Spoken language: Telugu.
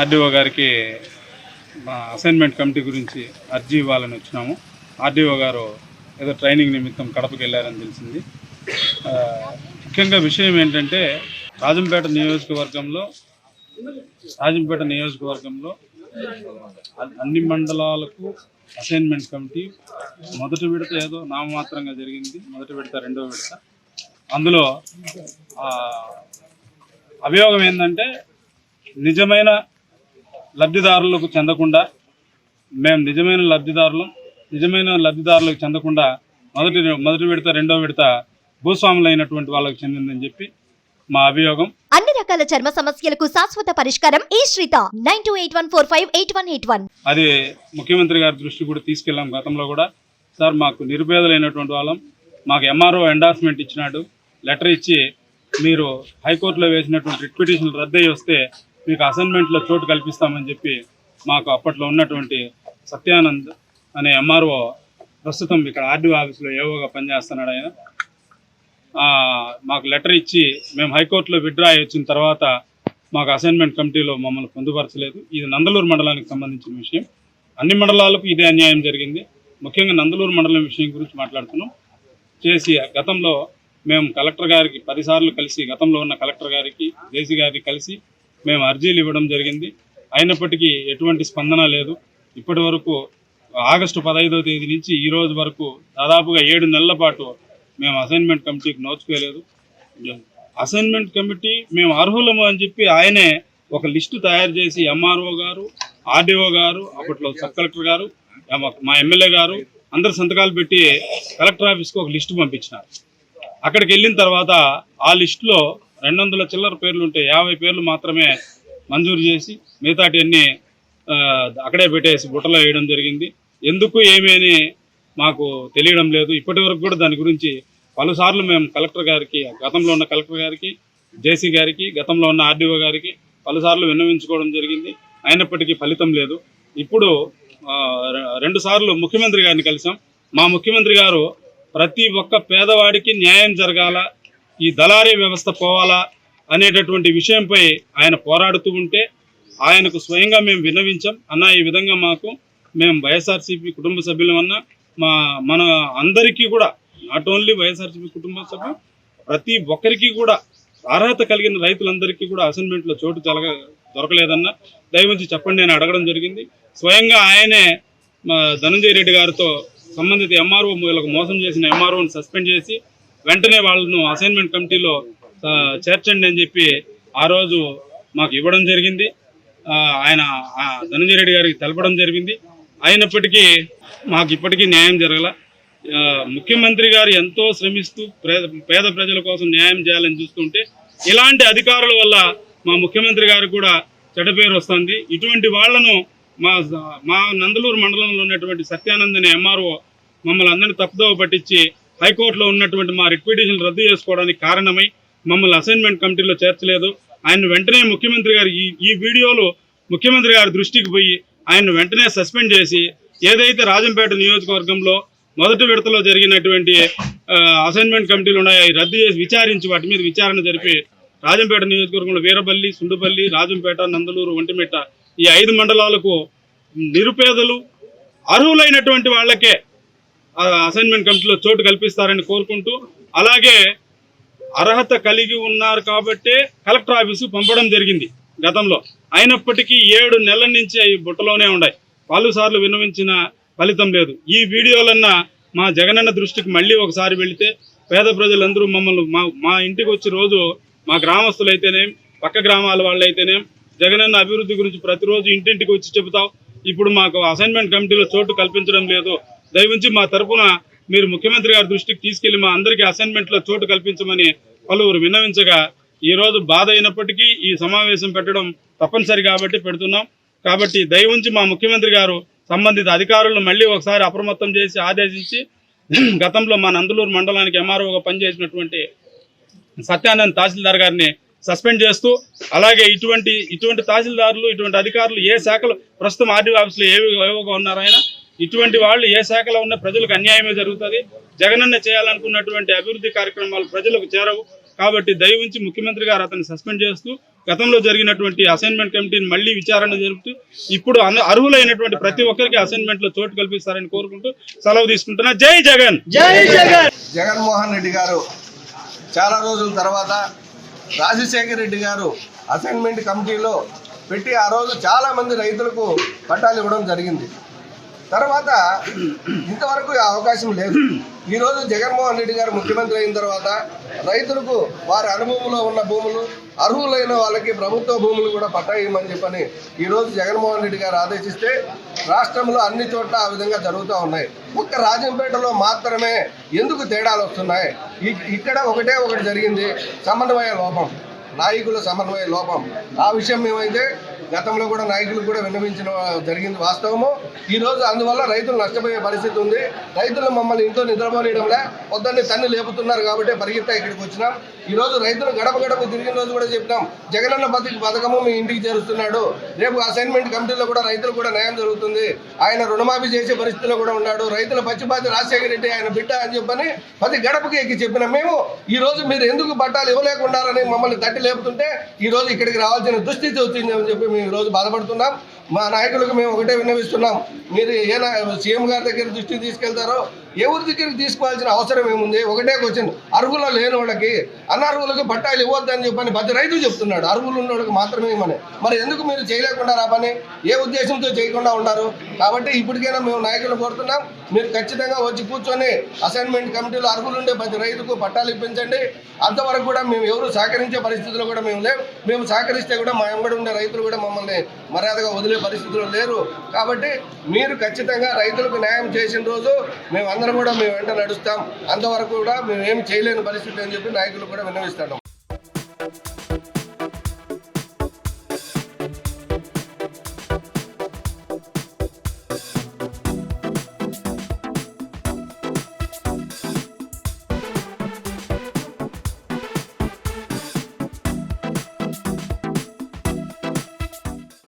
ఆర్డీఓ గారికి మా అసైన్మెంట్ కమిటీ గురించి అర్జీ ఇవ్వాలని వచ్చినాము. ఆర్డీఓ గారు ఏదో ట్రైనింగ్ నిమిత్తం కడపకి వెళ్ళారని తెలిసింది. ముఖ్యంగా విషయం ఏంటంటే రాజంపేట నియోజకవర్గంలో అన్ని మండలాలకు అసైన్మెంట్ కమిటీ మొదటి విడత ఏదో నామమాత్రంగా జరిగింది. మొదటి విడత, రెండవ విడత. అందులో అభియోగం ఏంటంటే నిజమైన లబ్ధిదారులకు చెందకుండా మేము నిజమైన లబ్ధిదారులకు చెందకుండా మొదటి విడత, రెండవ విడత భూస్వాములైనటువంటి వాళ్ళకి చెందిందని చెప్పి మా అభియోగం. అన్ని రకాల చర్మ సమస్యలకు శాశ్వత పరిష్కారం ఈ శ్రీత 9281458181. అది ముఖ్యమంత్రి గారి దృష్టి కూడా తీసుకెళ్ళాం. గతంలో కూడా సార్ మాకు నిరుపేదలైనటువంటి వాళ్ళం, మాకు ఎంఆర్ఓ ఎండార్స్మెంట్ ఇచ్చినాడు, లెటర్ ఇచ్చి మీరు హైకోర్టులో వేసినటువంటి రిట్ పిటిషన్లు రద్దయి వస్తే మీకు అసైన్మెంట్లో చోటు కల్పిస్తామని చెప్పి మాకు అప్పట్లో ఉన్నటువంటి సత్యానంద్ అనే ఎంఆర్ఓ ప్రస్తుతం ఇక్కడ ఆర్డీఓ ఆఫీస్లో ఏవోగా పనిచేస్తున్నాడు. ఆయన మాకు లెటర్ ఇచ్చి మేము హైకోర్టులో విత్డ్రా వచ్చిన తర్వాత మాకు అసైన్మెంట్ కమిటీలో మమ్మల్ని పొందుపరచలేదు. ఇది నందలూరు మండలానికి సంబంధించిన విషయం. అన్ని మండలాలకు ఇదే అన్యాయం జరిగింది. ముఖ్యంగా నందలూరు మండలం విషయం గురించి మాట్లాడుతున్నాం. గతంలో మేము కలెక్టర్ గారికి 10 సార్లు కలిసి, గతంలో ఉన్న కలెక్టర్ గారికి, జేసీ గారికి కలిసి మేము అర్జీలు ఇవ్వడం జరిగింది. అయినప్పటికీ ఎటువంటి స్పందన లేదు. ఇప్పటి వరకు ఆగస్టు 15వ తేదీ నుంచి ఈ రోజు వరకు దాదాపుగా 7 నెలల పాటు మేము అసైన్మెంట్ కమిటీకి నోచుకోలేదు. అసైన్మెంట్ కమిటీ మేము అర్హులము అని చెప్పి ఆయనే ఒక లిస్టు తయారు చేసి ఎంఆర్ఓ గారు, ఆర్డీఓ గారు, అప్పట్లో సబ్ కలెక్టర్ గారు, మా ఎమ్మెల్యే గారు అందరు సంతకాలు పెట్టి కలెక్టర్ ఆఫీస్కి ఒక లిస్టు పంపించినారు. అక్కడికి వెళ్ళిన తర్వాత ఆ లిస్టులో 200 చిల్లర పేర్లు ఉంటే 50 పేర్లు మాత్రమే మంజూరు చేసి మిగతాటి అన్నీ అక్కడే పెట్టేసి బుట్టలో వేయడం జరిగింది. ఎందుకు ఏమీ అని మాకు తెలియడం లేదు. ఇప్పటి వరకు కూడా దాని గురించి పలుసార్లు మేము కలెక్టర్ గారికి, గతంలో ఉన్న కలెక్టర్ గారికి, జేసీ గారికి, గతంలో ఉన్న ఆర్డీఓ గారికి పలుసార్లు విన్నవించుకోవడం జరిగింది. అయినప్పటికీ ఫలితం లేదు. ఇప్పుడు 2 సార్లు ముఖ్యమంత్రి గారిని కలిసాం. మా ముఖ్యమంత్రి గారు ప్రతి ఒక్క పేదవాడికి న్యాయం జరగాల, ఈ దళారీ వ్యవస్థ పోవాలా అనేటటువంటి విషయంపై ఆయన పోరాడుతూ ఉంటే ఆయనకు స్వయంగా మేము విన్నవించాం. అన్న, ఈ విధంగా మేము వైఎస్ఆర్సీపీ కుటుంబ సభ్యులమన్నా మన అందరికీ కూడా, నాట్ ఓన్లీ వైఎస్ఆర్సీపీ కుటుంబ సభ్యులు, ప్రతి ఒక్కరికి కూడా అర్హత కలిగిన రైతులందరికీ కూడా అసైన్మెంట్లో చోటు దొరకలేదన్నా దయవుంచి చెప్పండి అని అడగడం జరిగింది. స్వయంగా ఆయనే ధనంజయ రెడ్డి గారితో సంబంధిత ఎంఆర్ఓ వీళ్ళకు మోసం చేసిన ఎంఆర్ఓని సస్పెండ్ చేసి వెంటనే వాళ్ళను అసైన్మెంట్ కమిటీలో చేర్చండి అని చెప్పి ఆ రోజు మాకు ఇవ్వడం జరిగింది. ఆయన ధనంజయ రెడ్డి గారికి తెలపడం జరిగింది. అయినప్పటికీ మాకు ఇప్పటికీ న్యాయం జరగల. ముఖ్యమంత్రి గారు ఎంతో శ్రమిస్తూ పేద ప్రజల కోసం న్యాయం చేయాలని చూస్తుంటే ఇలాంటి అధికారుల వల్ల మా ముఖ్యమంత్రి గారికి కూడా చెడ్డ పేరు వస్తుంది. ఇటువంటి వాళ్లను మా నందలూరు మండలంలో ఉన్నటువంటి సత్యానంద్ అనే ఎంఆర్ఓ మమ్మల్ని అందరినీ తప్పుదోవ పట్టించి హైకోర్టులో ఉన్నటువంటి మా రిట్ పిటిషన్ రద్దు చేసుకోవడానికి కారణమై మమ్మల్ని అసైన్మెంట్ కమిటీలో చేర్చలేదు. ఆయన వెంటనే ముఖ్యమంత్రి గారు ఈ వీడియోలు ముఖ్యమంత్రి గారి దృష్టికి పోయి ఆయన వెంటనే సస్పెండ్ చేసి ఏదైతే రాజంపేట నియోజకవర్గంలో మొదటి విడతలో జరిగినటువంటి అసైన్మెంట్ కమిటీలు ఉన్నాయో అవి రద్దు చేసి విచారించి వాటి మీద విచారణ జరిపి రాజంపేట నియోజకవర్గంలో వీరబల్లి, సుండుపల్లి, రాజంపేట, నందలూరు, ఒంటిమిట్ట ఈ 5 మండలాలకు నిరుపేదలు అర్హులైనటువంటి వాళ్ళకే అసైన్మెంట్ కమిటీలో చోటు కల్పిస్తారని కోరుకుంటూ, అలాగే అర్హత కలిగి ఉన్నారు కాబట్టే కలెక్టర్ ఆఫీసు పంపడం జరిగింది గతంలో. అయినప్పటికీ 7 నెలల నుంచి అవి బుట్టలోనే ఉన్నాయి. పలుసార్లు విన్నవించిన ఫలితం లేదు. ఈ వీడియోలన్నా మా జగనన్న దృష్టికి మళ్ళీ ఒకసారి వెళితే పేద ప్రజలందరూ మమ్మల్ని మా ఇంటికి వచ్చి రోజు మా గ్రామస్తులైతేనేం, పక్క గ్రామాల వాళ్ళైతేనేం జగనన్న అభివృద్ధి గురించి ప్రతిరోజు ఇంటింటికి వచ్చి చెబుతాం. ఇప్పుడు మాకు అసైన్మెంట్ కమిటీలో చోటు కల్పించడం లేదు, దయవుంచి మా తరఫున మీరు ముఖ్యమంత్రి గారి దృష్టికి తీసుకెళ్లి మా అందరికీ అసైన్మెంట్లో చోటు కల్పించమని పలువురు విన్నవించగా ఈరోజు బాధ అయినప్పటికీ ఈ సమావేశం పెట్టడం తప్పనిసరి కాబట్టి పెడుతున్నాం. కాబట్టి దయవుంచి మా ముఖ్యమంత్రి గారు సంబంధిత అధికారులను మళ్ళీ ఒకసారి అప్రమత్తం చేసి ఆదేశించి గతంలో మా నందలూరు మండలానికి ఎంఆర్ఓగా పనిచేసినటువంటి సత్యానంద్ తహసీల్దార్ గారిని సస్పెండ్ చేస్తూ, అలాగే ఇటువంటి తహసీల్దారులు, ఇటువంటి అధికారులు ఏ శాఖలు ప్రస్తుతం ఆర్డీఓ ఆఫీసులో ఏవోగా ఉన్నారో ఆయన ఇటువంటి వాళ్ళు ఏ శాఖలో ఉన్న ప్రజలకు అన్యాయమే జరుగుతుంది. జగనన్న చేయాలనుకున్నటువంటి అభివృద్ధి కార్యక్రమాలు ప్రజలకు చేరవు. కాబట్టి దయవుంచి ముఖ్యమంత్రి గారు అతన్ని సస్పెండ్ చేస్తూ గతంలో జరిగినటువంటి అసైన్మెంట్ కమిటీని మళ్ళీ విచారణ జరుపుతూ ఇప్పుడు అర్హులైనటువంటి ప్రతి ఒక్కరికి అసైన్మెంట్ లో చోటు కల్పిస్తారని కోరుకుంటూ సెలవు తీసుకుంటున్నా. జై జగన్. జగన్మోహన్ రెడ్డి గారు చాలా రోజుల తర్వాత రాజశేఖర రెడ్డి గారు అసైన్మెంట్ కమిటీలో పెట్టి ఆ రోజు చాలా మంది రైతులకు పట్టాలు ఇవ్వడం జరిగింది. తర్వాత ఇంతవరకు అవకాశం లేదు. ఈరోజు జగన్మోహన్ రెడ్డి గారు ముఖ్యమంత్రి అయిన తర్వాత రైతులకు వారి అనుభవంలో ఉన్న భూములు, అర్హులైన వాళ్ళకి ప్రభుత్వ భూములు కూడా పట్టా ఇవ్వమని చెప్పని ఈరోజు జగన్మోహన్ రెడ్డి గారు ఆదేశిస్తే రాష్ట్రంలో అన్ని చోట్ల ఆ విధంగా జరుగుతూ ఉన్నాయి. ఒక్క రాజంపేటలో మాత్రమే ఎందుకు తేడాలు వస్తున్నాయి? ఇక్కడ ఒకటి జరిగింది, సమన్వయ లోపం, నాయకుల సమన్వయ లోపం. ఆ విషయం మేమైతే గతంలో కూడా నాయకులు కూడా విన్నవించిన జరిగింది వాస్తవము. ఈరోజు అందువల్ల రైతులు నష్టపోయే పరిస్థితి ఉంది. రైతులు మమ్మల్ని ఇంట్లో నిద్రపోలేయడంలే, పొద్దున్నే తన్ని లేపుతున్నారు కాబట్టి పరిగెత్తా ఇక్కడికి వచ్చినాం. ఈరోజు రైతులు గడప తిరిగిన రోజు కూడా చెప్పినాం, జగనన్న పథకము మీ ఇంటికి చేరుస్తున్నాడు. రేపు అసైన్మెంట్ కమిటీలో కూడా రైతులు కూడా న్యాయం జరుగుతుంది. ఆయన రుణమాఫీ చేసే పరిస్థితిలో కూడా ఉన్నాడు. రైతుల పచ్చిపాతి రాజశేఖర రెడ్డి ఆయన బిడ్డ అని చెప్పని ప్రతి గడపకి ఎక్కి చెప్పినాం. మేము ఈ రోజు మీరు ఎందుకు పట్టాలు ఇవ్వలేకుండారని మమ్మల్ని తట్టి లేపుతుంటే ఈ రోజు ఇక్కడికి రావాల్సిన దుస్థితి వచ్చింది అని చెప్పి మేము ఈరోజు బాధపడుతున్నాం. మా నాయకులకు మేము ఒకటే విన్నవిస్తున్నాం, మీరు సీఎం గారి దగ్గర దృష్టికి తీసుకెళ్తారో ఎవరి దగ్గరికి తీసుకోవాల్సిన అవసరం ఏముంది? ఒకటే క్వశ్చన్, అర్హులు లేని వాళ్ళకి, అనర్హులకు పట్టాలు ఇవ్వద్దని చెప్పని ప్రతి రైతు చెప్తున్నాడు. అర్హులు ఉన్న వాళ్ళకి మాత్రమే ఇవ్వమని. మరి ఎందుకు మీరు చేయలేకుండా ఆ పని? ఏ ఉద్దేశంతో చేయకుండా ఉన్నారు? కాబట్టి ఇప్పటికైనా మేము నాయకులు కోరుతున్నాం, మీరు ఖచ్చితంగా వచ్చి కూర్చొని అసైన్మెంట్ కమిటీలో అర్హులు ఉండే ప్రతి రైతుకు పట్టాలు ఇప్పించండి. అంతవరకు కూడా మేము ఎవరు సహకరించే పరిస్థితిలో కూడా మేము లేవు. మేము సహకరిస్తే కూడా మా వెంబడి ఉండే రైతులు కూడా మమ్మల్ని మర్యాదగా వదిలే పరిస్థితుల్లో లేరు. కాబట్టి మీరు ఖచ్చితంగా రైతులకు న్యాయం చేసిన రోజు మేము అందరం కూడా మేము వెంట నడుస్తాం. అంతవరకు కూడా మేము ఏం చేయలేని పరిస్థితి అని చెప్పి నాయకులు కూడా విన్నవిస్తాం.